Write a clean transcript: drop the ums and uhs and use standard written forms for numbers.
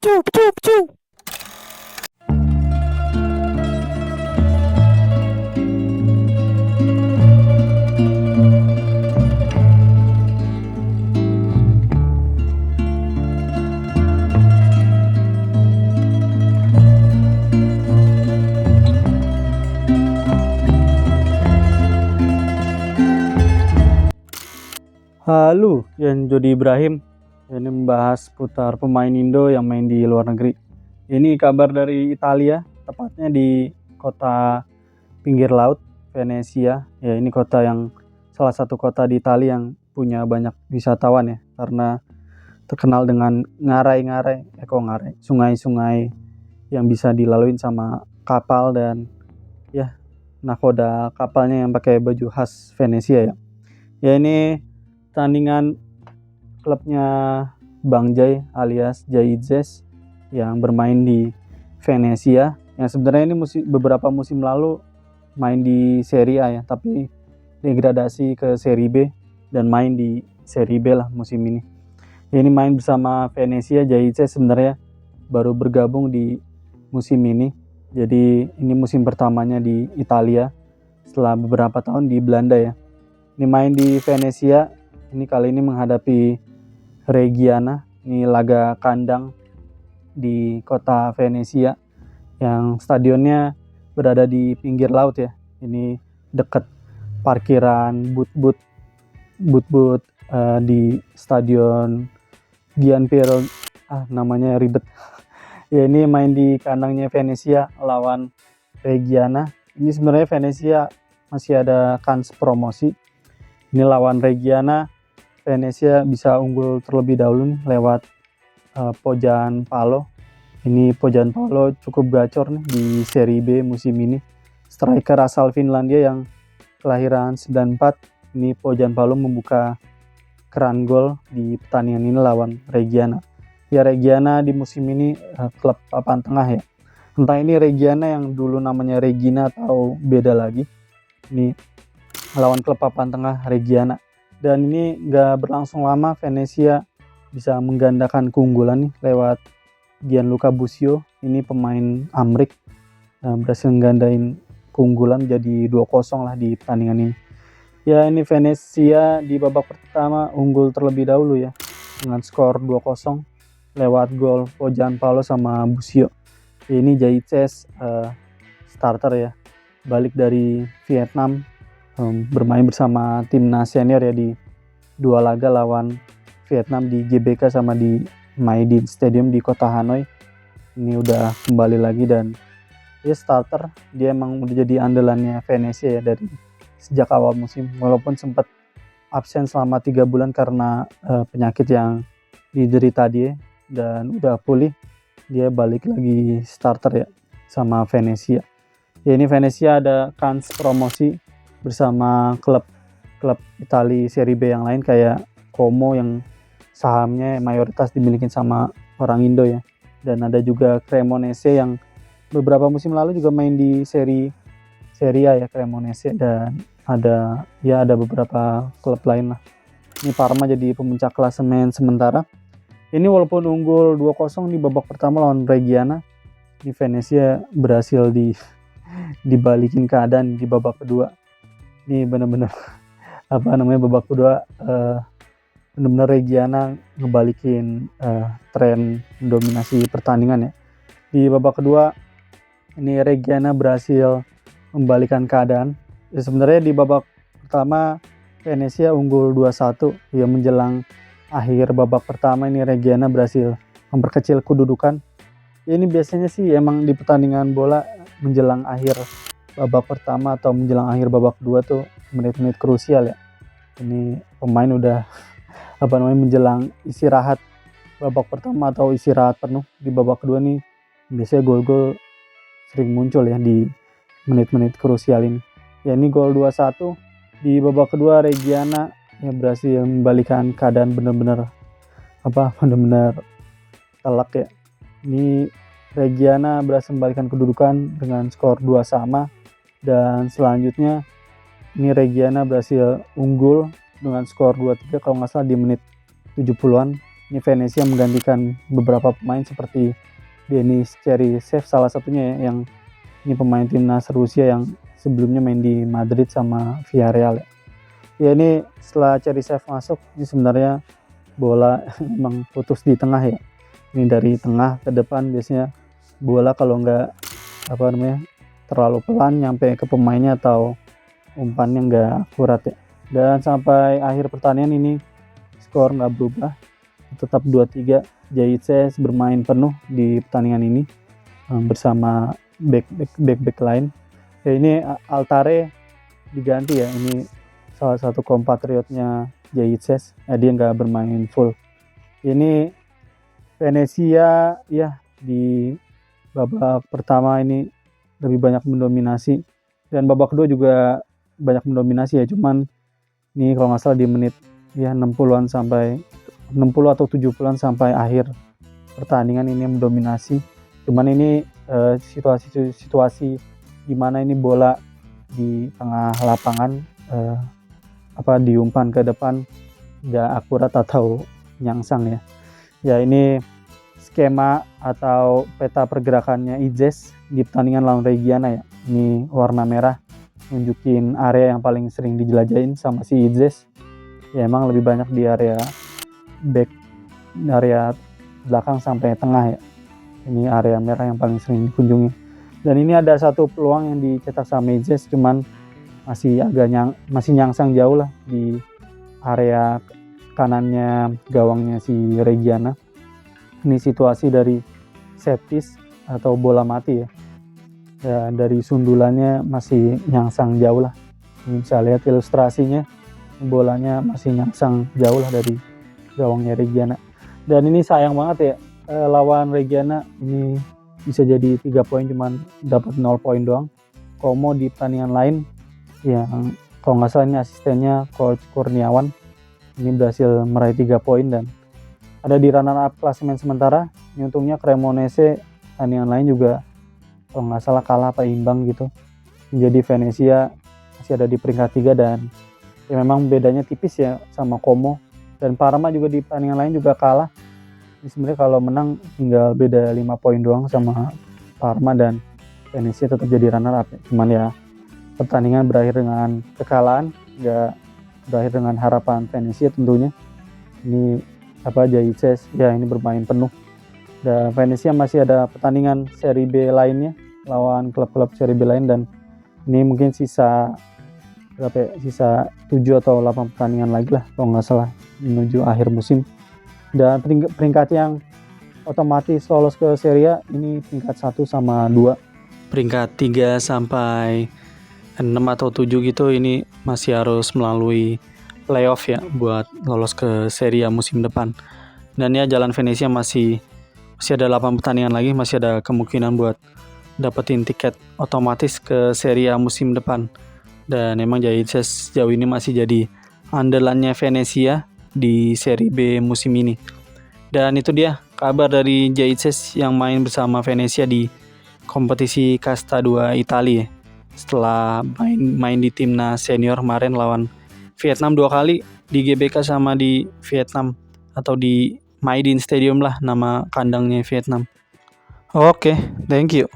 Pecu, pecu, pecu. Halo, yang Jody Ibrahim. Ini membahas putar pemain Indo yang main di luar negeri. Ini kabar dari Italia, tepatnya di kota pinggir laut, Venesia. Ya, ini kota yang salah satu kota di Italia yang punya banyak wisatawan ya, karena terkenal dengan sungai-sungai yang bisa dilalui sama kapal dan ya nakoda kapalnya yang pakai baju khas Venesia ya. Ya, ini tandingan klubnya Bang Jai alias Jaitzes yang bermain di Venesia, yang sebenarnya ini beberapa musim lalu main di Serie A ya, tapi degradasi ke Serie B dan main di Serie B lah musim ini. Ini main bersama Venesia. Jaitzes sebenarnya baru bergabung di musim ini, jadi ini musim pertamanya di Italia setelah beberapa tahun di Belanda ya. Ini main di Venesia. Ini kali ini menghadapi Reggiana. Ini laga kandang di kota Venesia yang stadionnya berada di pinggir laut ya. Ini dekat parkiran but-but di stadion Gianpiero, namanya ribet. Ya, ini main di kandangnya Venesia lawan Reggiana. Ini sebenarnya Venesia masih ada kans promosi. Ini lawan Reggiana, Venesia bisa unggul terlebih dahulu nih lewat Pojan Palo. Ini Pojan Palo cukup gacor nih di Serie B musim ini. Striker asal Finlandia yang kelahiran 94. Ini Pojan Palo membuka keran gol di pertandingan ini lawan Reggiana. Ya, Reggiana di musim ini klub papan tengah ya. Entah ini Reggiana yang dulu namanya Regina atau beda lagi. Ini lawan klub papan tengah Reggiana. Dan ini gak berlangsung lama, Venesia bisa menggandakan keunggulan nih lewat Gianluca Busio. Ini pemain Amrik, berhasil menggandain keunggulan jadi 2-0 lah di pertandingan ini. Ya, ini Venesia di babak pertama unggul terlebih dahulu ya dengan skor 2-0 lewat gol Pojan Palo sama Busio. Ini Jaitzes starter ya, balik dari Vietnam, bermain bersama timnas senior ya di 2 laga lawan Vietnam di GBK sama di Maidin Stadium di kota Hanoi. Ini udah kembali lagi dan dia starter. Dia emang udah jadi andalannya Venesia ya dari sejak awal musim, walaupun sempat absen selama 3 bulan karena penyakit yang diderita dia, dan udah pulih dia balik lagi starter ya sama Venesia. Ya, ini Venesia ada kans promosi bersama klub Italia Serie B yang lain kayak Como yang sahamnya mayoritas dimiliki sama orang Indo ya. Dan ada juga Cremonese yang beberapa musim lalu juga main di Serie A ya, Cremonese, dan ada beberapa klub lain lah. Ini Parma jadi pemuncak klasemen sementara. Ini walaupun unggul 2-0 di babak pertama lawan Reggiana, di Venesia berhasil dibalikin keadaan di babak kedua. Ini benar-benar babak kedua benar-benar Reggiana ngebalikin tren dominasi pertandingan ya. Di babak kedua ini Reggiana berhasil membalikan keadaan. Ya, sebenarnya di babak pertama Venesia unggul 2-1 ya, menjelang akhir babak pertama ini Reggiana berhasil memperkecil kedudukan. Ya, ini biasanya sih emang di pertandingan bola menjelang akhir babak pertama atau menjelang akhir babak kedua tuh menit-menit krusial ya. Ini pemain udah menjelang istirahat babak pertama atau istirahat penuh, di babak kedua nih biasanya gol-gol sering muncul ya di menit-menit krusial ini. Ya, ini gol 2-1 di babak kedua. Reggiana ya berhasil membalikan keadaan, benar-benar telak ya. Ini Reggiana berhasil membalikan kedudukan dengan skor 2-2, dan selanjutnya ini Reggiana berhasil unggul dengan skor 2-3 kalau nggak salah di menit 70-an. Ini Venezia menggantikan beberapa pemain seperti Denis Cheryshev salah satunya ya, yang ini pemain timnas Rusia yang sebelumnya main di Madrid sama Villarreal ya. Ya ini setelah Cheryshev masuk, ini sebenarnya bola memang putus di tengah ya. Ini dari tengah ke depan biasanya bola kalau nggak terlalu pelan nyampe ke pemainnya atau umpannya nggak akurat ya. Dan sampai akhir pertandingan ini skor nggak berubah, tetap 2-3. Jaitses bermain penuh di pertandingan ini bersama back lain. Ya ini Altare diganti ya, ini salah satu kompatriotnya Jaitses, dia nggak bermain full. Ini Venezia ya di babak pertama ini lebih banyak mendominasi, dan babak kedua juga banyak mendominasi ya, cuman ini kalau nggak salah di menit ya 60-an sampai 60 atau 70-an sampai akhir pertandingan ini mendominasi. Cuman ini situasi gimana ini bola di tengah lapangan diumpan ke depan nggak akurat atau nyangsang ya. Ya ini skema atau peta pergerakannya Izes di pertandingan lawan Reggiana ya. Ini warna merah nunjukin area yang paling sering dijelajahin sama si Izes. Ya emang lebih banyak di area back, area belakang sampai tengah ya. Ini area merah yang paling sering dikunjungi. Dan ini ada satu peluang yang dicetak sama Izes, cuman masih masih nyangsang jauh lah di area kanannya gawangnya si Reggiana. Ini situasi dari set piece atau bola mati ya. Ya dari sundulannya masih nyangsang jauh lah. Ini bisa lihat ilustrasinya, bolanya masih nyangsang jauh lah dari gawangnya Reggiana. Dan ini sayang banget ya, lawan Reggiana ini bisa jadi 3 poin cuman dapat 0 poin doang. Como di pertandingan lain yang kalau nggak salah ini asistennya Coach Kurniawan, ini berhasil meraih 3 poin dan ada di runner up klasemen sementara. Ini untungnya Cremonese pertandingan lain juga kalau nggak salah kalah apa imbang gitu. Jadi Venezia masih ada di peringkat 3 dan ya memang bedanya tipis ya sama Como. Dan Parma juga di pertandingan lain juga kalah. Ini sebenarnya kalau menang tinggal beda 5 poin doang sama Parma dan Venezia tetap jadi runner up ya. Cuman ya pertandingan berakhir dengan kekalahan, nggak berakhir dengan harapan Venezia tentunya. Ini Jaitses ya ini bermain penuh. Dan Venezia masih ada pertandingan Serie B lainnya lawan klub-klub Serie B lain, dan ini mungkin sisa 7 atau 8 pertandingan lagi lah kalau nggak salah menuju akhir musim. Dan peringkat yang otomatis lolos ke Serie A ini peringkat 1 sama 2. Peringkat 3 sampai 6 atau 7 gitu ini masih harus melalui playoff ya buat lolos ke Serie A musim depan. Dan ya jalan Venezia masih ada 8 pertandingan lagi, masih ada kemungkinan buat dapetin tiket otomatis ke Serie A musim depan. Dan emang Jaitses sejauh ini masih jadi andalannya Venezia di Serie B musim ini. Dan itu dia kabar dari Jaitses yang main bersama Venezia di kompetisi Casta 2 Italia. Setelah main di timnas senior kemarin lawan Vietnam 2 kali di GBK sama di Vietnam atau di Maidin Stadium lah nama kandangnya Vietnam. Oke, thank you.